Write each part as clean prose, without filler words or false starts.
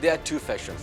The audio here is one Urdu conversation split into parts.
There are two sessions,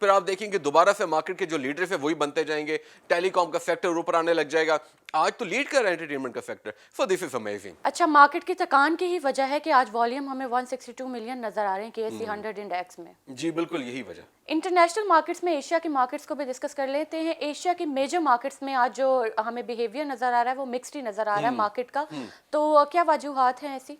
پھر آپ دیکھیں کہ دوبارہ سے مارکیٹ کے جو لیڈرز ہیں وہی بنتے جائیں گے, ٹیلی کام کا سیکٹر اوپر آنے لگ جائے گا, آج تو لیڈ کر رہا ہے انٹرٹینمنٹ کا sector. So this is amazing. اچھا, مارکیٹ کی تکان کی ہی وجہ ہے کہ آج والیوم ہمیں 162 ملین نظر آ رہے ہیں KSE 100 انڈیکس میں. جی بالکل یہی وجہ. انٹرنیشنل مارکیٹس میں ایشیا کی مارکیٹس کو بھی ڈسکس کر لیتے ہیں. ایشیا کی میجر مارکیٹس میں آج جو ہمیں بیہیویئر نظر آ رہا ہے وہ مکسڈ ہی نظر آ رہا ہے مارکیٹ کا, تو کیا وجوہات ہیں ایسی؟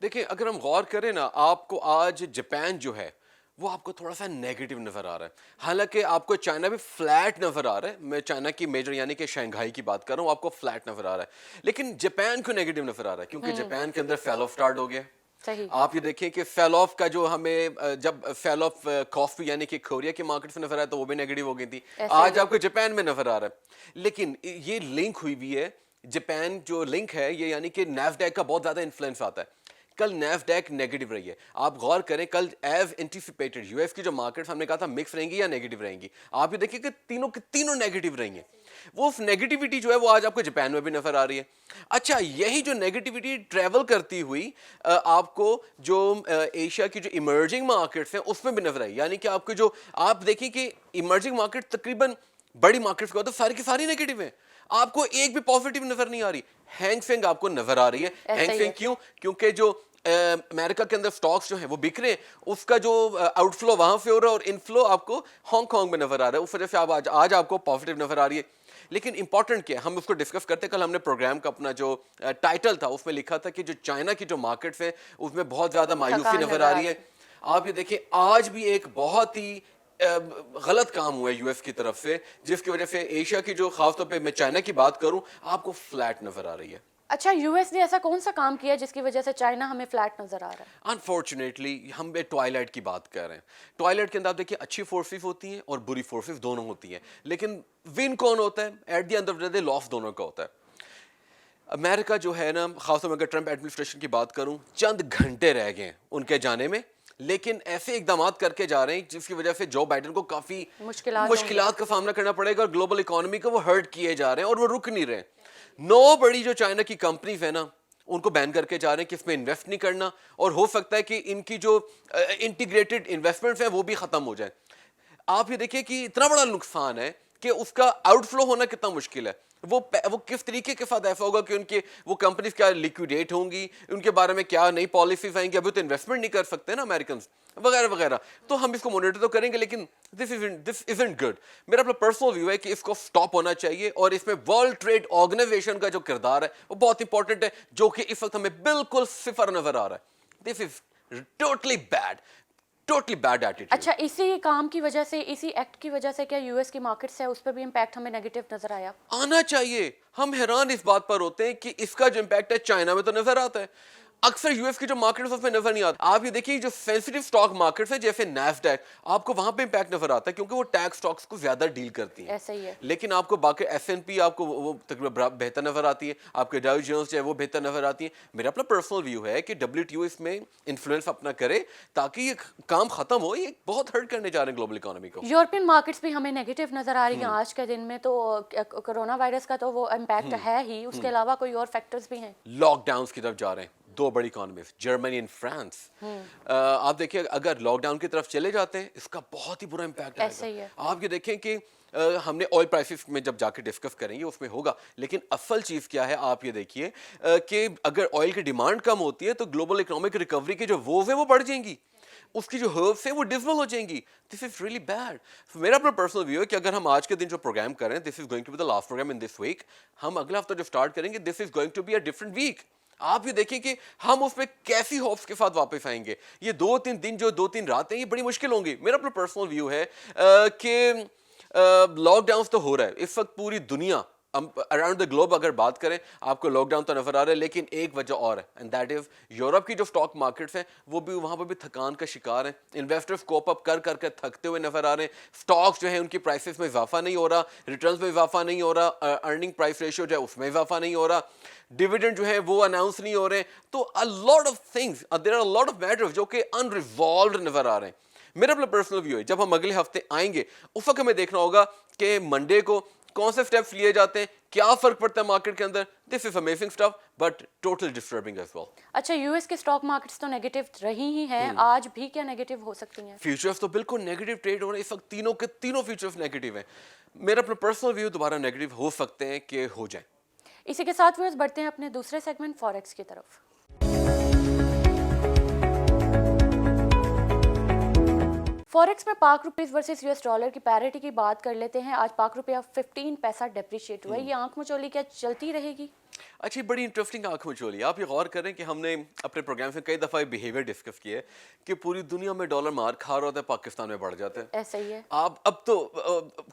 دیکھیں اگر ہم غور کریں نا, آپ کو آج جاپان جو ہے وہ آپ کو تھوڑا سا نیگیٹو نظر آ رہا ہے, حالانکہ آپ کو چائنا بھی فلیٹ نظر آ رہا ہے. میں چائنا کی میجر یعنی کہ شنگھائی کی بات کر رہا ہوں, آپ کو فلیٹ نظر آ رہا ہے, لیکن جاپان کو نیگیٹو نظر آ رہا ہے کیونکہ جاپان کے اندر فیل آف سٹارٹ ہو گیا. صحیح. آپ یہ دیکھیں کہ فیل آف کا جو ہمیں جب فیل آف کافی یعنی کہ کوریا کی مارکیٹ سے نظر آیا تو وہ بھی نیگیٹو ہو گئی تھی, آج آپ کو جاپان میں نظر آ رہا ہے. لیکن یہ لنک ہوئی بھی ہے, جاپان جو لنک ہے یہ یعنی کہ نیسڈیک کا بہت زیادہ انفلوئنس آتا ہے. کل نیسڈیک نیگیٹو رہی ہے, آپ غور کریں کل ایز اینٹیسپیٹڈ یو ایس کی جو مارکیٹ ہم نے کہا تھا مکس رہیں گی یا نیگیٹو رہیں گی, آپ یہ دیکھیں کہ تینوں کی تینوں نیگیٹو رہیں گے. وہ نیگیٹیوٹی جو ہے وہ آج آپ کو جاپان میں بھی نظر آ رہی ہے. اچھا, یہی جو نیگیٹیوٹی ٹریول کرتی ہوئی آپ کو جو ایشیا کی جو ایمرجنگ مارکیٹس ہیں اس میں بھی نظر آئی, یعنی کہ آپ کو جو آپ دیکھیں کہ ایمرجنگ مارکیٹ تقریباً بڑی مارکیٹس کو تو ساری کی ساری نیگیٹو ہیں, آپ کو ایک بھی پازیٹیو نظر نہیں آ رہی. ہینگ سینگ آپ کو نظر آ رہی ہے. ہینگ سینگ کیوں؟ کیونکہ جو امریکہ کے اندر سٹاکس جو ہیں وہ بک رہے ہیں, اس کا جو آؤٹ فلو وہاں سے ہو رہا ہے اور ان فلو آپ کو ہانگ کانگ میں نظر آ رہا ہے, اس وجہ سے آج آپ کو پازیٹیو نظر آ رہی ہے. لیکن امپورٹنٹ کیا ہے, ہم اس کو ڈسکس کرتے, کل ہم نے پروگرام کا اپنا جو ٹائٹل تھا اس میں لکھا تھا کہ جو چائنا کی جو مارکیٹس ہیں اس میں بہت زیادہ مایوسی نظر آ رہی ہے. آپ یہ دیکھیں آج بھی ایک بہت ہی غلط کام ہوا ہے یو ایس کی طرف سے, جس کی وجہ سے ایشیا کی جو خاص طور پہ میں چائنا کی بات کروں آپ کو فلیٹ نظر آ رہی ہے. اچھا, یو ایس نے ایسا کون سا کام کیا جس کی وجہ سے چائنا ہمیں فلیٹ نظر آ رہا ہے؟ انفارچونیٹلی ہم ٹوائلائٹ کی بات کر رہے ہیں. ٹوائلائٹ کے اندر آپ دیکھیے اچھی فورسز ہوتی ہیں اور بری فورسز دونوں ہوتی ہیں, لیکن ون کون ہوتا ہے at the end of the day? Loss دونوں کا ہوتا ہے. امریکہ جو ہے نا, خاص طور میں اگر ٹرمپ ایڈمنسٹریشن کی بات کروں, چند گھنٹے رہ گئے ان کے جانے میں, لیکن ایسے اقدامات کر کے جا رہے ہیں جس کی وجہ سے جو بائیڈن کو کافی مشکلات کا سامنا کرنا پڑے گا, اور گلوبل اکانومی کو وہ ہرٹ کیے جا رہے ہیں اور وہ رک نہیں رہے. 9 بڑی جو چائنا کی کمپنیز ہیں نا ان کو بین کر کے جا رہے ہیں کہ اس میں انویسٹ نہیں کرنا, اور ہو سکتا ہے کہ ان کی جو انٹیگریٹڈ انویسٹمنٹس ہیں وہ بھی ختم ہو جائیں. آپ یہ دیکھیں کہ اتنا بڑا نقصان ہے کہ اس کا آؤٹ فلو ہونا کتنا مشکل ہے. وہ کس طریقے کے ساتھ ایسا ہوگا کہ ان کے وہ کمپنیز کیا لیکویڈیٹ ہوں گی, ان کے بارے میں کیا نئی پالیسیز آئیں گی, ابھی تو انویسٹمنٹ نہیں کر سکتے نا امریکنز وغیرہ وغیرہ. تو ہم اس کو مانیٹر تو کریں گے, لیکن دس ازنٹ گڈ. میرا اپنا پرسنل ویو ہے کہ اس کو سٹاپ ہونا چاہیے, اور اس میں ورلڈ ٹریڈ آرگنائزیشن کا جو کردار ہے وہ بہت امپورٹنٹ ہے, جو کہ اس وقت ہمیں بالکل صفر نظر آ رہا ہے. دس از ٹوٹلی بیڈ ایٹیٹیوڈ. اچھا, اسی کام کی وجہ سے, اسی ایکٹ کی وجہ سے کیا یو ایس کی مارکیٹس ہے اس پہ بھی امپیکٹ ہمیں نیگیٹو نظر آیا؟ آنا چاہیے. ہم حیران اس بات پر ہوتے ہیں کہ اس کا جو امپیکٹ ہے چائنا میں تو نظر آتا ہے, اکثر یو ایس کی جو مارکیٹ اس میں نظر نہیں آتا. آپ یہ دیکھیے جو سینسٹیو اسٹاک مارکیٹس ہیں جیسے نیسڈیک, آپ کو وہاں پہ امپیکٹ نظر آتا ہے کیونکہ وہ ٹیکس اسٹاکس کو زیادہ ڈیل کرتی ہیں. ایسا ہی ہے. لیکن آپ کو باقی ایس این پی آپ کو وہ تقریباً بہتر نظر آتی ہے, آپ کے ڈاؤ جونز جو ہے وہ بہتر نظر آتی ہیں. میرا اپنا پرسنل ویو ہے کہ WTO اس میں انفلوئنس اپنا کرے تاکہ یہ کام ختم ہو. یہ بہت ہرٹ کرنے جا رہے ہیں گلوبل اکانومی کو. یورپین مارکیٹس بھی ہمیں نیگیٹو نظر آ رہی ہیں آج کے دن میں, تو کرونا وائرس کا تو وہ امپیکٹ ہے ہی, اس کے علاوہ کوئی اور فیکٹرز بھی ہیں؟ لاک ڈاؤنس کی طرف جا رہے ہیں 2 بڑی اکانومیز, جرمنی اینڈ فرانس. آپ دیکھیں اگر لاک ڈاؤن کی طرف چلے جاتے ہیں اس کا بہت ہی برا امپیکٹ آئے گا. آپ یہ دیکھیں کہ ہم نے آئل پرائسز میں جب جا کے ڈسکس کریں گے اس میں ہوگا, لیکن اصل چیز کیا ہے آپ یہ دیکھیے کہ اگر آئل کی ڈیمانڈ کم ہوتی ہے تو گلوبل اکنامک ریکوری کی جو ووز ہیں وہ بڑھ جائیں گی, اس کی جو ہربس ہیں وہ ڈسمل ہو جائیں گی. دس از ریئلی بیڈ. میرا اپنا پرسنل ویو ہے کہ اگر ہم آج کے دن جو پروگرام کر رہے ہیں, this is going to be the last programme in this week. ہم اگلا ہفتہ جو اسٹارٹ کریں گے this is going to be a different week. آپ یہ دیکھیں کہ ہم اس میں کیسی ہوپس کے ساتھ واپس آئیں گے. یہ 2-3 دن جو 2-3 راتیں یہ بڑی مشکل ہوں گی. میرا اپنا پرسنل ویو ہے کہ لاک ڈاؤن تو ہو رہا ہے اس وقت پوری دنیا اراؤنڈ دا گلوب اگر بات کریں آپ کو لاک ڈاؤن تو نظر آ رہا ہے, لیکن ایک وجہ اور ہے, اینڈ دیٹ از یورپ کی جو اسٹاک مارکیٹس ہیں وہ بھی وہاں پہ بھی تھکان کا شکار ہیں. انویسٹرز کوپ اپ کر کر کے تھکتے ہوئے نظر آ رہے ہیں. اسٹاکس جو ہیں ان کی پرائسز میں اضافہ نہیں ہو رہا, ریٹرنس میں اضافہ نہیں ہو رہا, ارننگ پرائس ریشیو جو ہے اس میں اضافہ نہیں ہو رہا, ڈیویڈنڈ جو ہے وہ اناؤنس نہیں ہو رہے ہیں. تو a lot of things, there are a lot of matters جو کہ unresolved نظر آ رہے ہیں. میرا اپنا پرسنل ویو ہے جب ہم اگلے ہفتے آئیں گے اس وقت ہمیں دیکھنا ہوگا کہ منڈے کو کون سے اسٹیپس لیے جاتے ہیں, کیا فرق پڑتا ہے مارکیٹ کے اندر. This is amazing stuff but total disturbing as well. اچھا یو ایس کے اسٹاک مارکیٹس تو نیگیٹو رہی ہی ہیں, آج بھی کیا نیگیٹو ہو سکتی ہیں؟ فیوچرز تو بالکل نیگیٹو ٹریڈ ہو رہے ہیں اس وقت, تینوں کے تینوں فیوچرز نیگیٹو ہیں. میرا اپنا پرسنل ویو دوبارہ نیگیٹو ہو سکتے ہیں کہ ہو جائیں. اسی کے ساتھ ویورز بڑھتے ہیں اپنے دوسرے سیگمنٹ فوریکس کی طرف. فوریکس میں Pak rupees versus U S dollar کی پیرٹی کی بات کر لیتے ہیں. آج پاک روپیہ 15 پیسہ ڈیپریشیٹ ہوا ہے. یہ آنکھ مچولی کیا چلتی رہے گی؟ اچھی بڑی انٹرسٹنگ آنکھ مچولی. آپ یہ غور کریں کہ ہم نے اپنے پروگرام میں کئی دفعہ بیہیویئر ڈسکس کیا ہے کہ پوری دنیا میں ڈالر مار کھا رہا ہوتا ہے, پاکستان میں بڑھ جاتا ہے. ایسا ہی ہے. اب تو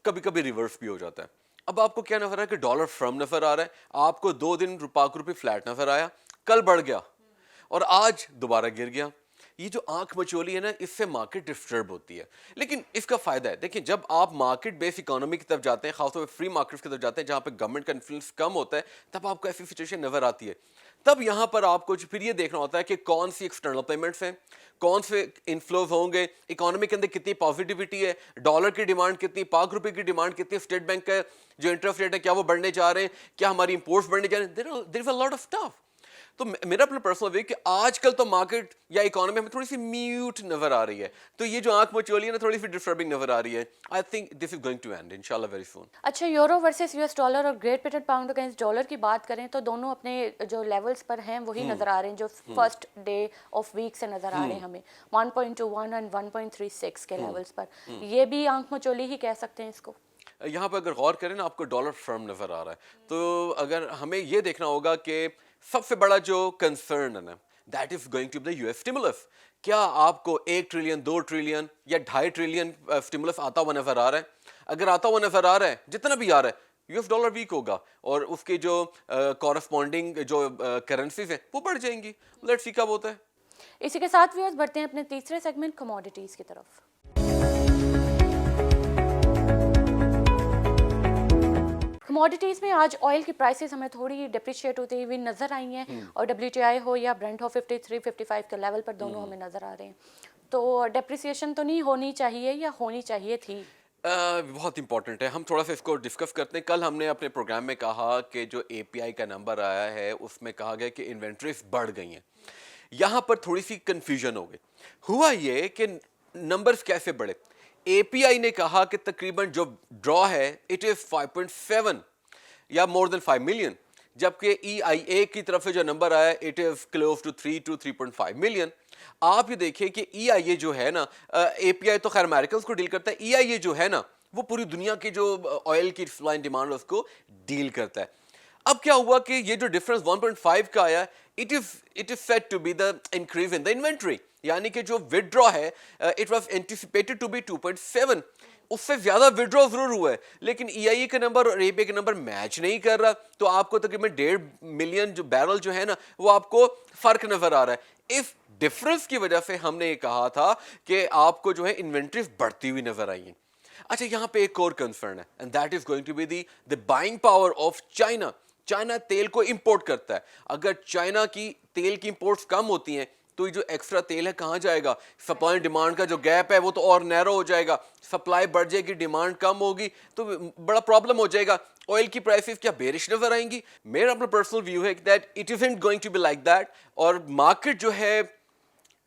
کبھی کبھی ریورس بھی ہو جاتا ہے. اب آپ کو کیا نظر آیا کہ ڈالر فرم نظر آ رہا ہے. آپ کو 2 دن پاک روپی فلیٹ نظر آیا, کل بڑھ گیا اور آج دوبارہ گر گیا. یہ جو آنکھ مچولی ہے نا, اس سے مارکیٹ ڈسٹرب ہوتی ہے. لیکن اس کا فائدہ ہے, دیکھیں جب آپ مارکیٹ بیس اکانومی کی طرف جاتے ہیں, خاص طور پہ فری مارکیٹ کی طرف جاتے ہیں جہاں پہ گورنمنٹ کا انفلوئنس کم ہوتا ہے, تب آپ کو ایسی سچویشن نظر آتی ہے. تب یہاں پر آپ کو پھر یہ دیکھنا ہوتا ہے کہ کون سی ایکسٹرنل پیمنٹس ہیں, کون سے انفلوز ہوں گے, اکانومی کے اندر کتنی پازیٹیوٹی ہے, ڈالر کی ڈیمانڈ کتنی, پاک روپے کی ڈیمانڈ کتنی, اسٹیٹ بینک کا جو انٹرسٹ ریٹ ہے کیا وہ بڑھنے جا رہے ہیں, کیا ہماری امپورٹس بڑھنے جا رہے ہیں. دیر از اے لاٹ آف اسٹف. تو میرا اپنا پرسنل ویو کہ آج کل تو مارکیٹ یا اکانومی ہمیں تھوڑی سی میوٹ نظر آ رہی ہے. تو یہ جو آنکھ مچولی ہے نا, تھوڑی سی ڈسٹربنگ نظر آ رہی ہے. I think this is going to end انشاءاللہ ویری سون. اچھا euro versus U S dollar اور great Britain pound against dollar کی بات کریں تو دونوں اپنے جو لیولز پر ہیں وہی نظر آ رہے ہیں جو فرسٹ ڈے آف ویک سے نظر آ رہے ہیں ہمیں 1.21 اینڈ 1.36 کے لیولز پر. یہ بھی آنکھ مچولی ہی کہہ سکتے ہیں اس کو. یہاں پہ اگر غور کریں نا, آپ کو ڈالر فرم نظر آ رہا ہے. تو اگر ہمیں یہ دیکھنا ہوگا کہ سب سے بڑا جو کنسرن ہے نا, that is going to be the U S stimulus. کیا آپ کو 1 ٹریلین 2 ٹریلین یا 2.5 ٹریلین اسٹیمولس آتا ہوا نظر آ رہا ہے؟ اگر آتا ہوا نظر آ رہا ہے, جتنا بھی آ رہا ہے, یو ایس ڈالر ویک ہوگا اور اس کے جو کورسپونڈنگ جو کرنسیز ہیں وہ بڑھ جائیں گی. لیٹس سی کب ہوتا ہے. اسی کے ساتھ ویورز بڑھتے ہیں اپنے تیسرے سیگمنٹ کموڈیٹیز کی طرف. کموڈیٹیز میں آج آئل کی پرائسز ہمیں تھوڑی ڈپریشیٹ ہوتی ہوئی نظر آئی ہیں اور WTI ہو یا برنٹ ہو 53-55 کے لیول پر دونوں ہمیں نظر آ رہے ہیں. تو ڈپریسیشن تو نہیں ہونی چاہیے یا ہونی چاہیے تھی؟ بہت امپورٹنٹ ہے. ہم تھوڑا سا اس کو ڈسکس کرتے ہیں. کل ہم نے اپنے پروگرام میں کہا کہ جو API کا نمبر آیا ہے اس میں کہا گیا کہ انوینٹریز بڑھ گئی ہیں. یہاں پر تھوڑی سی کنفیوژن ہو گئی. ہوا یہ کہ نمبرز کیسے بڑھے. API نے کہا کہ تقریباً جو ڈرا ہے اٹ از 5.7 یا مور دین 5 ملین, جبکہ EIA کی طرف سے جو نمبر آیا it is close to 3 to 3.5 million. آپ یہ دیکھیں کہ EIA جو ہے نا, API تو خیر امیریکنز کو ڈیل کرتا ہے, EIA جو ہے نا وہ پوری دنیا کی جو آئل کی سپلائی اینڈ ڈیمانڈ اس کو ڈیل کرتا ہے. اب کیا ہوا کہ یہ جو ڈفرنس 1.5 کا آیا, it is set to be the increase in the inventory, یعنی کہ جو ودرا ہے it was anticipated to be 2.7. اس سے زیادہ ودرا ضرور ہوا ہے, لیکن EIA کا نمبر اور API کا نمبر میچ نہیں کر رہا. تو آپ کو تقریباً 1.5 ملین جو بیرل جو ہے نا وہ آپ کو فرق نظر آ رہا ہے. اس ڈفرنس کی وجہ سے ہم نے یہ کہا تھا کہ آپ کو جو ہے انوینٹریز بڑھتی ہوئی نظر آئی ہیں. اچھا یہاں پہ ایک اور کنسرن ہے and that is going to be the buying power of China. China تیل کو امپورٹ کرتا ہے. اگر چائنا کی تیل کی امپورٹس کم ہوتی ہیں تو یہ جو ایکسٹرا تیل ہے کہاں جائے گا؟ سپلائی ڈیمانڈ کا جو گیپ ہے وہ تو اور نیرو ہو جائے گا. سپلائی بڑھ جائے گی, ڈیمانڈ کم ہوگی تو بڑا پرابلم ہو جائے گا. آئل کی پرائسز کیا بیرش نظر آئیں گی؟ میرا اپنا پرسنل ویو ہے that it isn't going to be like that, اور مارکیٹ جو ہے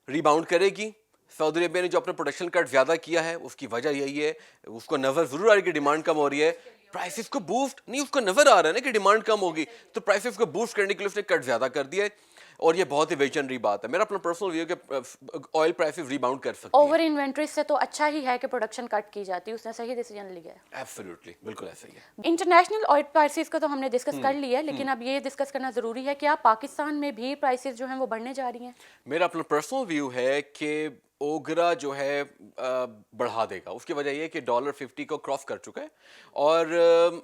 ریباؤنڈ کرے گی. سعودی عربیہ نے جو اپنا پروڈکشن کٹ زیادہ کیا ہے اس کی وجہ یہی ہے, اس کو نظر ضرور آ رہی ہے کہ ڈیمانڈ کم ہو رہی ہے. پرائسز کو بوسٹ نہیں, اس کو نظر آ رہا ہے نا کہ ڈیمانڈ کم ہوگی, تو پرائسز کو بوسٹ کرنے کے لیے اس نے کٹ زیادہ کر دیا ہے, اور یہ بہت ہی ویژنری بات ہے. میرا اپنا پرسنل ویو کہ آئل پرائسز ریباؤنڈ کر سکتی ہیں. اوور انوینٹری سے تو اچھا ہی ہے کہ پروڈکشن کٹ کی جاتی ہے, اس نے صحیح ڈیسیجن لیا ہے. ایبسلیوٹلی, بالکل ایسا ہی ہے. انٹرنیشنل آئل پرائسز کا تو ہم نے ڈسکس کر لیا ہے, لیکن اب یہ ڈسکس کرنا ضروری ہے کہ آپ پاکستان میں بھی پرائسز جو ہیں وہ بڑھنے جا رہی ہیں. میرا اپنا پرسنل ویو ہے کہ اوگرا جو ہے بڑھا دے گا. اس کی وجہ یہ کہ ڈالر 50 کو کراس کر چکا ہے اور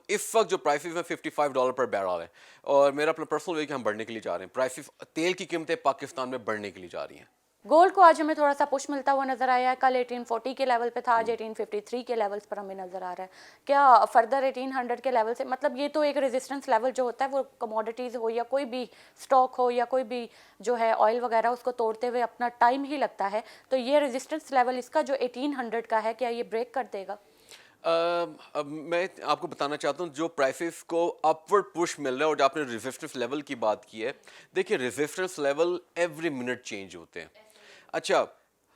اس وقت جو پرائسز ہیں $55 پر بیرل ہے, اور میرا اپنا پرسنل ویو کہ ہم بڑھنے کے لیے جا رہے ہیں. پرائسز تیل کی قیمتیں پاکستان میں بڑھنے کے لیے جا رہی ہیں. گولڈ کو آج ہمیں تھوڑا سا پش ملتا ہوا نظر آیا ہے. کل 1840 کے لیول پہ تھا, آج 1853 کے لیولز پر ہمیں نظر آ رہا ہے. کیا فردر 1800 کے لیول سے, مطلب یہ تو ایک ریزسٹنس لیول جو ہوتا ہے وہ کموڈیٹیز ہو یا کوئی بھی اسٹاک ہو یا کوئی بھی جو ہے آئل وغیرہ, اس کو توڑتے ہوئے اپنا ٹائم ہی لگتا ہے. تو یہ ریزسٹنس لیول اس کا جو 1800 کا ہے, کیا یہ بریک کر دے گا؟ اب میں آپ کو بتانا چاہتا ہوں جو پرائسز کو اپورڈ پش مل رہا ہے، اور جو آپ نے ریزسٹنس لیول کی بات کی ہے، دیکھیں resistance level every minute change ہوتے ہیں. اچھا،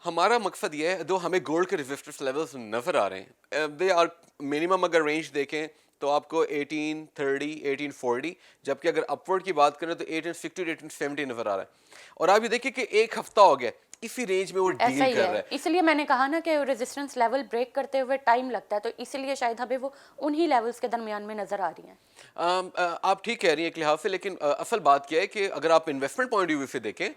ہمارا مقصد یہ ہے، جو ہمیں گولڈ کے ریزسٹنس لیولز نظر آ رہے ہیں، دے آر منیمم. اگر رینج دیکھیں تو آپ کو 1830 1840، جبکہ اگر اپورڈ کی بات کریں تو 1860 1870 نظر آ رہا ہے. اور آپ یہ دیکھیں کہ ایک ہفتہ ہو گیا اسی رینج میں وہ ایسا ڈیل ہی کر رہا ہے، ہے. اسی لیے میں نے کہا نا کہ ریزسٹنس لیول بریک کرتے ہوئے ٹائم لگتا ہے، تو اسی لیے شاید ہمیں وہ انہی لیولز کے درمیان میں نظر آ رہی ہیں. آپ ٹھیک کہہ رہی ہیں ایک لحاظ سے، لیکن اصل بات کیا ہے کہ اگر آپ انویسٹمنٹ پوائنٹ آف ویو سے دیکھیں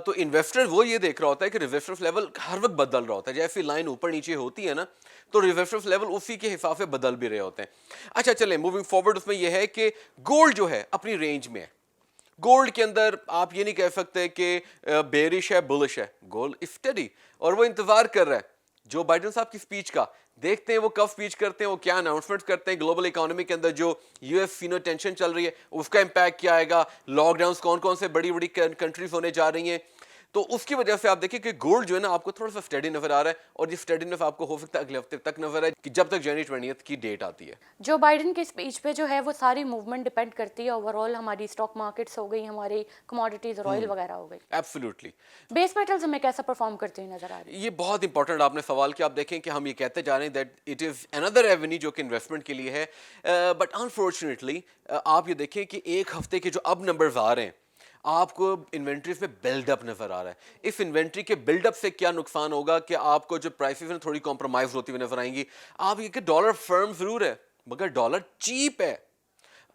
تو انویسٹر وہ یہ دیکھ رہا ہوتا ہے کہ ریزسٹنس لیول ہر وقت بدل رہا ہوتا ہے. جیسے لائن اوپر نیچے ہوتی ہے نا، تو ریزسٹنس لیول اسی کے حساب سے بدل بھی رہے ہوتے ہیں. اچھا چلیں موونگ فارورڈ، اس میں یہ ہے کہ گولڈ جو ہے اپنی رینج میں ہے. گولڈ کے اندر آپ یہ نہیں کہہ سکتے کہ بیرش ہے بلش ہے. گولڈ اسٹڈی اور وہ انتظار کر رہا ہے جو بائیڈن صاحب کی سپیچ کا. دیکھتے ہیں وہ کب سپیچ کرتے ہیں، وہ کیا اناؤنسمنٹ کرتے ہیں. گلوبل اکانومی کے اندر جو یو ایس سینو ٹینشن چل رہی ہے اس کا امپیکٹ کیا آئے گا، لاک ڈاؤنس کون کون سے بڑی بڑی کنٹریز ہونے جا رہی ہیں. تو اس کی وجہ سے آپ دیکھیں کہ گولڈ جو ہے نا آپ کو تھوڑا سا اسٹڈی نظر آ رہا ہے، اور یہ اسٹڈینس آپ کو ہو سکتا ہے اگلے ہفتے تک نظر آئے کہ جب تک جنوری 20 کی ڈیٹ آتی ہے. جو بائیڈن کی اسپیچ پہ جو ہے وہ ساری موومنٹ ڈپینڈ کرتی ہے اوور آل. ہماری اسٹاک مارکیٹس ہو گئی، ہماری کموڈیٹیز اور آئل وغیرہ ہو گئی. ایبسلیوٹلی. بیس میٹلز ہمیں کیسا پرفارم کرتے ہوئے نظر آ رہی ہے؟ یہ بہت امپورٹنٹ آپ نے سوال کیا. آپ دیکھیں کہ ہم یہ کہتے جا رہے ہیں that it is another avenue جو کہ انویسٹمنٹ کے لیے ہے، بٹ انفارچونیٹلی آپ یہ دیکھیں کہ ایک ہفتے کے جو اب نمبرز آ رہے ہیں آپ کو انوینٹریز میں بلڈ اپ نظر آ رہا ہے. اس انوینٹری کے بلڈ اپ سے کیا نقصان ہوگا کہ آپ کو جو پرائسز ہیں تھوڑی کمپرومائز ہوتی ہوئی نظر آئیں گی. آپ یہ کہ ڈالر فرم ضرور ہے مگر ڈالر چیپ ہے،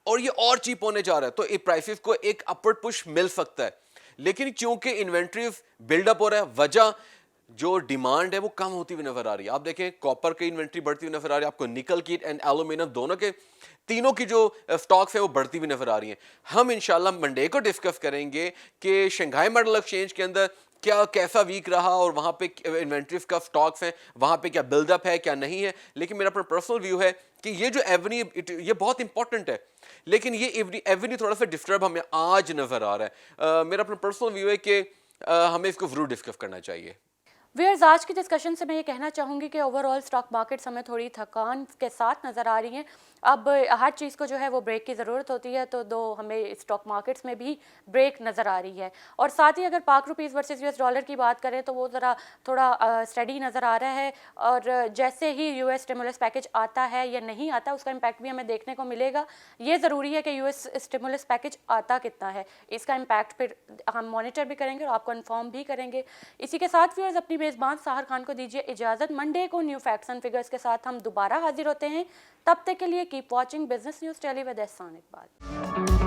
اور یہ اور چیپ ہونے جا رہا ہے، تو اس پرائسز کو ایک اپورڈ پش مل سکتا ہے. لیکن چونکہ انوینٹریز بلڈ اپ ہو رہا ہے، وجہ جو ڈیمانڈ ہے وہ کم ہوتی ہوئی نظر آ رہی ہے. آپ دیکھیں کاپر کی انوینٹری بڑھتی ہوئی نظر آ رہی ہے، آپ کو نکل کی اینڈ ایلومینیم دونوں کے تینوں کی جو سٹاکس ہیں وہ بڑھتی ہوئی نظر آ رہی ہیں. ہم انشاءاللہ منڈے کو ڈسکس کریں گے کہ شنگھائی میٹل ایکسچینج کے اندر کیا کیسا ویک رہا، اور وہاں پہ انوینٹریز کا سٹاکس ہیں وہاں پہ کیا بلڈ اپ ہے کیا نہیں ہے. لیکن میرا اپنا پرسنل ویو ہے کہ یہ جو ایونی یہ بہت امپورٹنٹ ہے، لیکن یہ ایونی تھوڑا سا ڈسٹرب ہمیں آج نظر آ رہا ہے. میرا اپنا پرسنل ویو ہے کہ ہمیں اس کو ضرور ڈسکس کرنا چاہیے. ویئرز آج کی ڈسکشن سے میں یہ کہنا چاہوں گی کہ اوور آل اسٹاک مارکیٹس ہمیں تھوڑی تھکان کے ساتھ نظر آ رہی ہیں. اب ہر چیز کو جو ہے وہ بریک کی ضرورت ہوتی ہے، تو ہمیں اسٹاک مارکیٹس میں بھی بریک نظر آ رہی ہے. اور ساتھ ہی اگر Pak rupees versus U S dollar کی بات کریں تو وہ ذرا تھوڑا اسٹڈی نظر آ رہا ہے. اور جیسے ہی یو ایس اسٹیمولس پیکج آتا ہے یا نہیں آتا، اس کا امپیکٹ بھی ہمیں دیکھنے کو ملے گا. یہ ضروری ہے کہ یو ایس اسٹیمولس پیکج آتا کتنا ہے، اس کا امپیکٹ پھر ہم مانیٹر بھی کریں گے اور آپ کو انفارم بھی کریں گے. اسی کے ساتھ ویئرز اپنی میزبان سحر خان کو دیجیے اجازت. منڈے کو نیو فیکٹس اینڈ فگرز کے ساتھ ہم دوبارہ حاضر ہوتے ہیں. تب تک کے لیے کیپ واچنگ بزنس نیوز ٹیلی ود احسان اقبال.